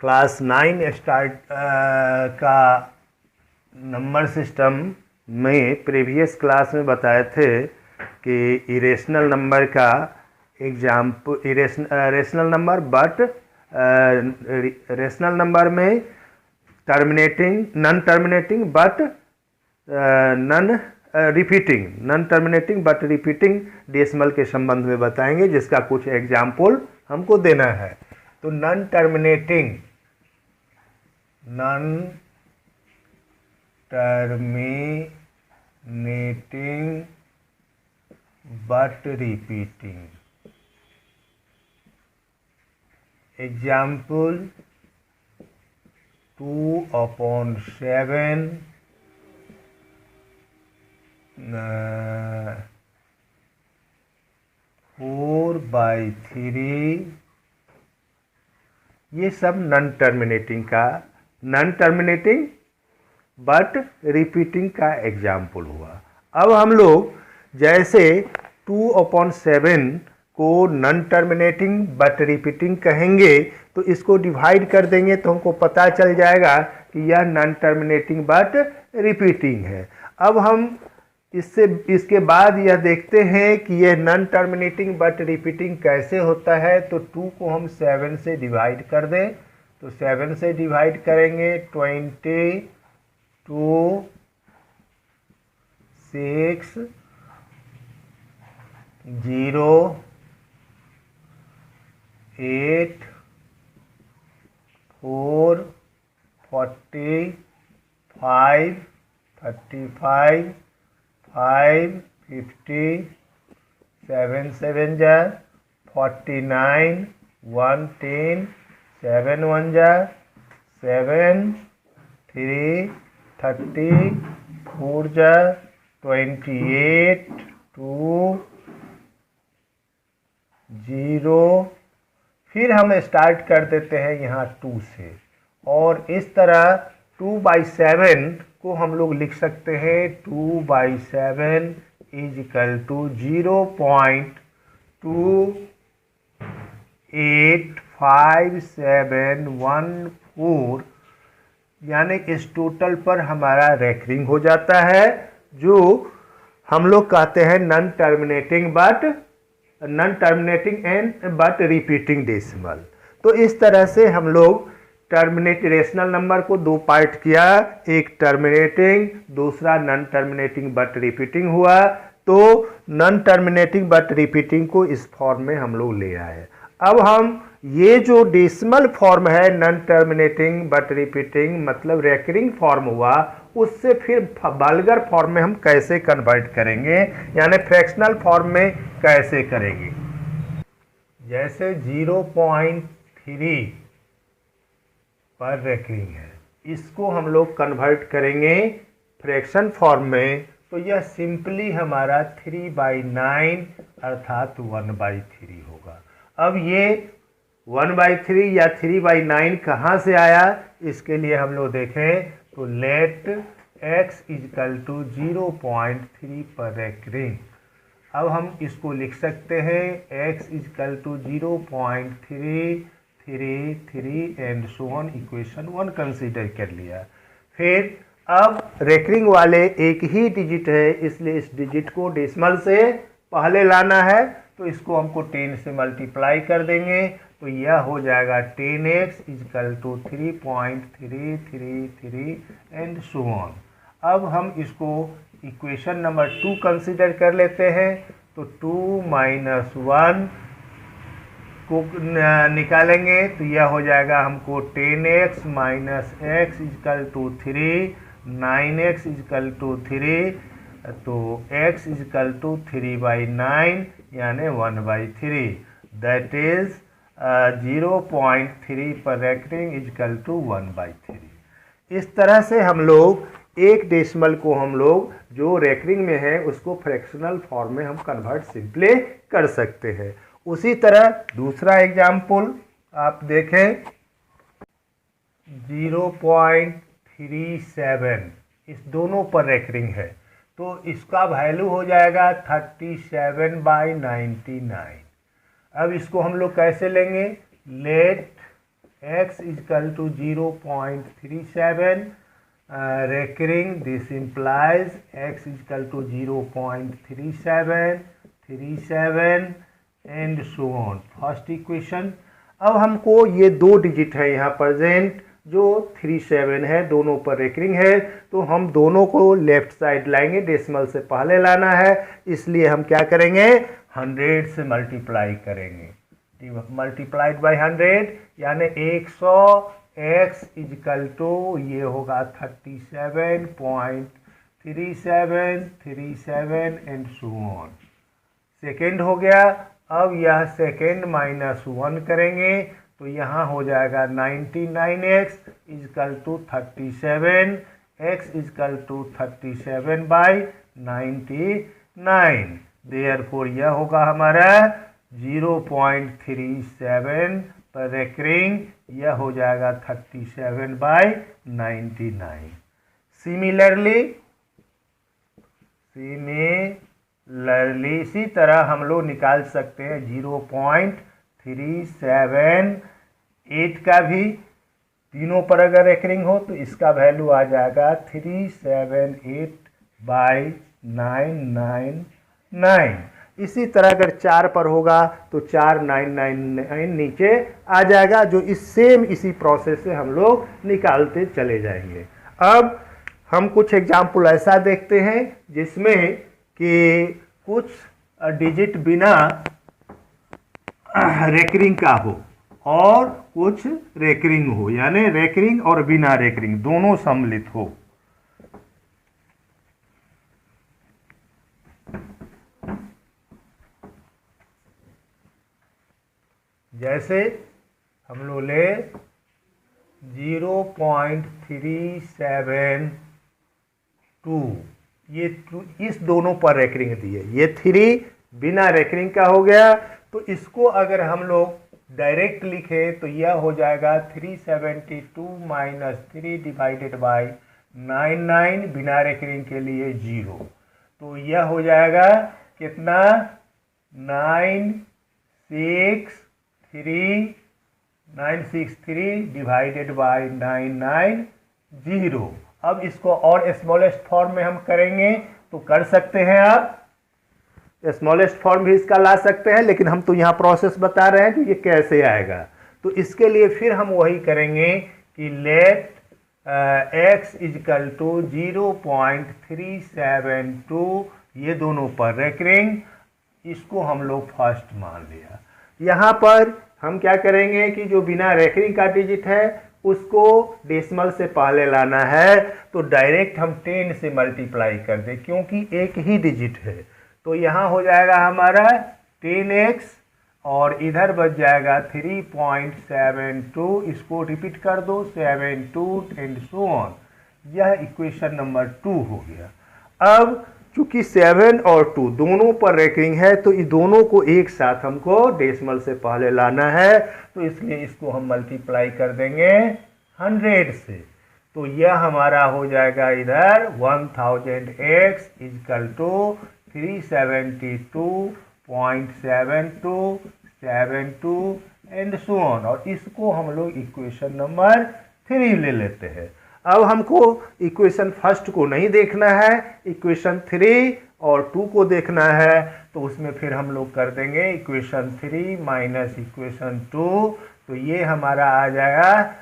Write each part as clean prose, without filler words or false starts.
Class 9 start का number system में previous class में बताए थे कि इरेशनल नंबर का example rational number but rational number में terminating non terminating but non terminating but repeating decimal के संबंध में बताएंगे, जिसका कुछ एग्जाम्पल हमको देना है। तो non terminating but repeating. Example 2/7 4/3। ये सब नॉन टर्मिनेटिंग का नॉन टर्मिनेटिंग बट रिपीटिंग का एग्जाम्पल हुआ। अब हम लोग जैसे 2/7 को नॉन टर्मिनेटिंग बट रिपीटिंग कहेंगे तो इसको डिवाइड कर देंगे तो हमको पता चल जाएगा कि यह नॉन टर्मिनेटिंग बट रिपीटिंग है। अब हम इसके बाद यह देखते हैं कि यह नॉन टर्मिनेटिंग बट रिपीटिंग कैसे होता है। तो 2 को हम 7 से डिवाइड कर दें, तो 7 से डिवाइड करेंगे 22 6 0 8 4 40 5 35 5 50 7 7 जा 49 1 10 7 1 जा 7 3 30 4 जा 28 2 0। फिर हम स्टार्ट कर देते हैं यहाँ 2 से, और इस तरह 2/7 को हम लोग लिख सकते हैं 2/7 = 0.28571 यानी इस टोटल पर हमारा रेकरिंग हो जाता है, जो हम लोग कहते हैं non terminating and but repeating decimal. तो इस तरह से हम लोग रेशनल नंबर को 2 पार्ट किया, एक टर्मिनेटिंग दूसरा नॉन टर्मिनेटिंग बट रिपीटिंग हुआ। तो नॉन टर्मिनेटिंग बट रिपीटिंग को इस फॉर्म में हम लोग ले आए। अब हम ये जो डेसिमल फॉर्म है नॉन टर्मिनेटिंग बट रिपीटिंग मतलब रेकरिंग फॉर्म हुआ, उससे फिर वल्गर फॉर्म में हम कैसे कन्वर्ट करेंगे, यानी फ्रैक्शनल फॉर्म में कैसे करेंगे। जैसे 0.3 पर रेकरिंग है, इसको हम लोग कन्वर्ट करेंगे फ्रैक्शन फॉर्म में, तो यह सिंपली हमारा 3/9 अर्थात 1/3 होगा। अब ये 1/3 या 3/9 कहाँ से आया, इसके लिए हम लोग देखें तो लेट x = 0.3 पर रेकरिंग। अब हम इसको लिख सकते हैं x = 0.333 and so on. Equation 1 consider कर लिया। फिर अब रेकरिंग वाले एक ही डिजिट है, इसलिए इस डिजिट को डेसिमल से पहले लाना है, तो इसको हमको 10 से मल्टीप्लाई कर देंगे, तो यह हो जाएगा 10x = 3.333 एंड सो ऑन। अब हम इसको इक्वेशन नंबर 2 कंसीडर कर लेते हैं, तो 2 - 1 को निकालेंगे तो यह हो जाएगा हमको 10x - x = 3, 9x = 3, तो x = 3/9 यानी 1/3, दैट इज 0.3 पर रेकरिंग = 1/3। इस तरह से हम लोग एक डेसिमल को हम लोग जो रेकरिंग में है उसको फ्रैक्शनल फॉर्म में हम कन्वर्ट सिंपली कर सकते हैं। उसी तरह दूसरा एग्जाम्पल आप देखें 0.37, इस दोनों पर रेकरिंग है, तो इसका वैल्यू हो जाएगा 37/99। अब इसको हम लोग कैसे लेंगे, let x is equal to 0.37 recurring. This implies x is equal to 0.37 37 and so on. First equation. अब हमको ये दो डिजिट है यहाँ प्रेजेंट जो 37 है, दोनों पर रेकरिंग है, तो हम दोनों को लेफ्ट साइड लाएंगे, डेसिमल से पहले लाना है, इसलिए हम क्या करेंगे 100 से मल्टीप्लाई करेंगे. मल्टीप्लाइड बाय 100 यानी 100 x इजकल टू ये होगा 37.3737 एंड सो ऑन. सेकेंड हो गया. अब यह सेकेंड माइनस 1 करेंगे तो यहाँ हो जाएगा 99x is equal to 37, x is equal to 37 by 99. Therefore यह होगा हमारा 0.37 पर रेकरिंग, यह हो जाएगा 37 बाई 99. सिमिलरली इसी तरह हम लोग निकाल सकते हैं 0.378 का भी. तीनों पर अगर रेकरिंग हो तो इसका वैल्यू आ जाएगा 378 बाई 999. इसी तरह अगर 4 पर होगा तो 4999 नीचे आ जाएगा, जो इसी प्रोसेस से हम लोग निकालते चले जाएंगे. अब हम कुछ एग्जाम्पल ऐसा देखते हैं जिसमें कि कुछ डिजिट बिना रेकरिंग का हो और कुछ रेकरिंग हो, यानी रेकरिंग और बिना रेकरिंग दोनों सम्मिलित हो. जैसे हम लोग ले 0.372, ये इस दोनों पर रेकरिंग दी है, ये 3 बिना रेकरिंग का हो गया. तो इसको अगर हम लोग डायरेक्ट लिखे तो यह हो जाएगा 372 माइनस 3 डिवाइडेड बाई 99, बिना रेकरिंग के लिए 0. तो यह हो जाएगा कितना 963 डिवाइडेड बाई 990. अब इसको और स्मॉलेस्ट फॉर्म में हम करेंगे तो कर सकते हैं. आप स्मॉलेस्ट फॉर्म भी इसका ला सकते हैं, लेकिन हम तो यहाँ प्रोसेस बता रहे हैं कि ये कैसे आएगा. तो इसके लिए फिर हम वही करेंगे कि लेट x इजकल टू 0.372, ये दोनों पर रेकरिंग, इसको हम लोग फर्स्ट मान लिया. यहाँ पर हम क्या करेंगे कि जो बिना रेकरिंग का डिजिट है उसको डेसिमल से पहले लाना है, तो डायरेक्ट हम 10 से मल्टीप्लाई कर दें क्योंकि एक ही डिजिट है. तो यहाँ हो जाएगा हमारा 10x और इधर बच जाएगा 3.72, इसको रिपीट कर दो 72 एंड सो ऑन. यह इक्वेशन नंबर 2 हो गया. अब चूंकि 7 और 2 दोनों पर रेकरिंग है तो इस दोनों को एक साथ हमको डेसिमल से पहले लाना है, तो इसलिए इसको हम मल्टीप्लाई कर देंगे 100 से. तो यह हमारा हो जाएगा इधर 1000x is equal to 372.72 and so on. और इसको हम लोग इक्वेशन नंबर 3 ले लेते हैं. अब हमको इक्वेशन फर्स्ट को नहीं देखना है, इक्वेशन 3 और 2 को देखना है, तो उसमें फिर हम लोग कर देंगे इक्वेशन 3 माइनस इक्वेशन 2. तो ये हमारा आ जाएगा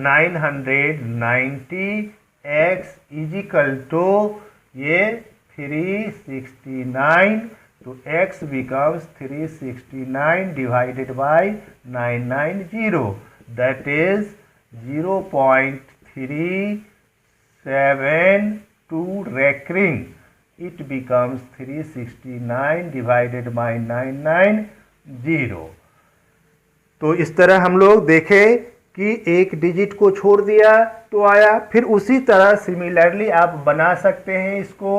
990x इजिकल टू ये 369. तो x becomes 369 divided by 990, that is 0.372 recurring. It becomes 369 divided by 990. तो इस तरह हम लोग देखें कि एक डिजिट को छोड़ दिया तो आया. फिर उसी तरह सिमिलरली आप बना सकते हैं, इसको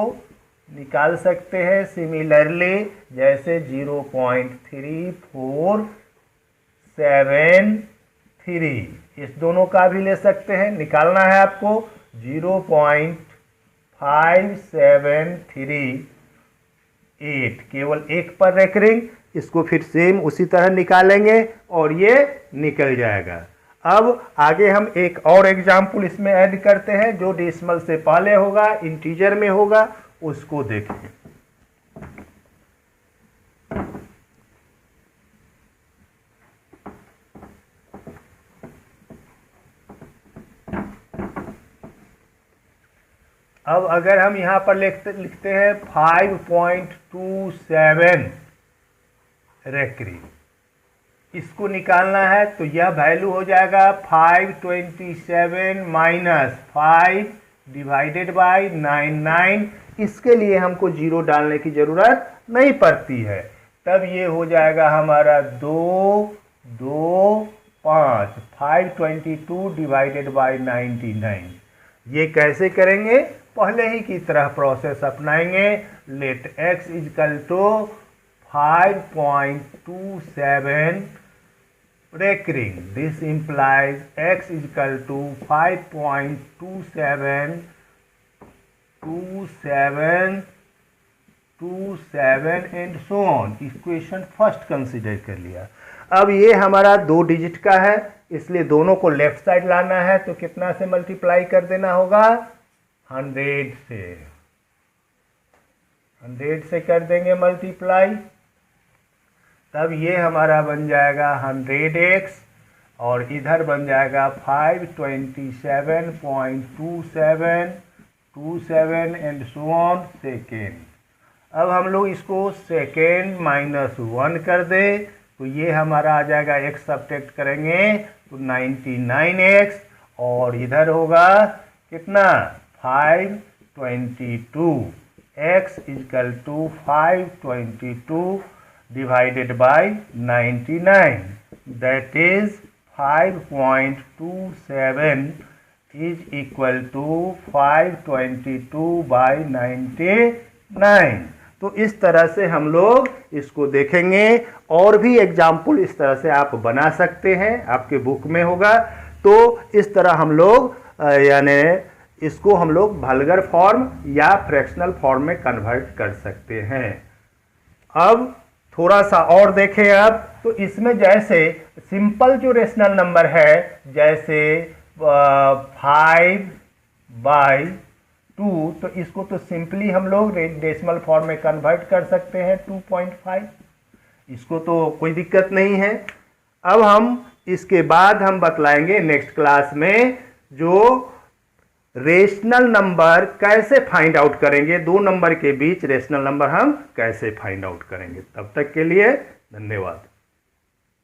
निकाल सकते हैं सिमिलरली, जैसे 0.3473, इस दोनों का भी ले सकते हैं. निकालना है आपको 0.5738, केवल एक पर रेकरिंग, इसको फिर सेम उसी तरह निकालेंगे और ये निकल जाएगा. अब आगे हम एक और एग्जाम्पल इसमें ऐड करते हैं जो डेसिमल से पहले होगा, इंटीजर में होगा, उसको देखें। अब अगर हम यहां पर लिखते हैं 5.27 रेक्री, इसको निकालना है तो यह वैल्यू हो जाएगा 527 माइनस 5 डिवाइडेड बाई 99। इसके लिए हमको जीरो डालने की जरूरत नहीं पड़ती है, तब ये हो जाएगा हमारा 5 522 डिवाइडेड बाई 99। ये कैसे करेंगे? पहले ही की तरह प्रोसेस अपनाएंगे। Let x is equal to 5.27 recurring. This implies x is equal to 5.27 and so on. Equation first consider कर लिया। अब ये हमारा 2 डिजिट का है, इसलिए दोनों को लेफ्ट साइड लाना है, तो कितना से मल्टीप्लाई कर देना होगा? 100 से कर देंगे मल्टीप्लाई, तब ये हमारा बन जाएगा 100x और इधर बन जाएगा 527.27 एंड सो ऑन सेकेंड। अब हम लोग इसको सेकेंड माइनस 1 कर दे तो ये हमारा आ जाएगा, x सब्ट्रैक्ट करेंगे तो 99x और इधर होगा कितना? 522। x is equal to 522 divided by 99, that is 5.27 is equal to 522 by 99। तो इस तरह से हम लोग इसको देखेंगे, और भी एग्जाम्पल इस तरह से आप बना सकते हैं, आपके बुक में होगा। तो इस तरह हम लोग यानी इसको हम लोग वल्गर फॉर्म या फ्रैक्शनल फॉर्म में कन्वर्ट कर सकते हैं। अब थोड़ा सा और देखें। अब तो इसमें जैसे सिंपल जो रेशनल नंबर है, जैसे 5/2, तो इसको तो सिंपली हम लोग डेसिमल फॉर्म में कन्वर्ट कर सकते हैं 2.5, इसको तो कोई दिक्कत नहीं है। अब हम इसके बाद हम बतलाएंगे नेक्स्ट क्लास में जो रेशनल नंबर कैसे फाइंड आउट करेंगे, 2 नंबर के बीच रेशनल नंबर हम कैसे फाइंड आउट करेंगे। तब तक के लिए धन्यवाद।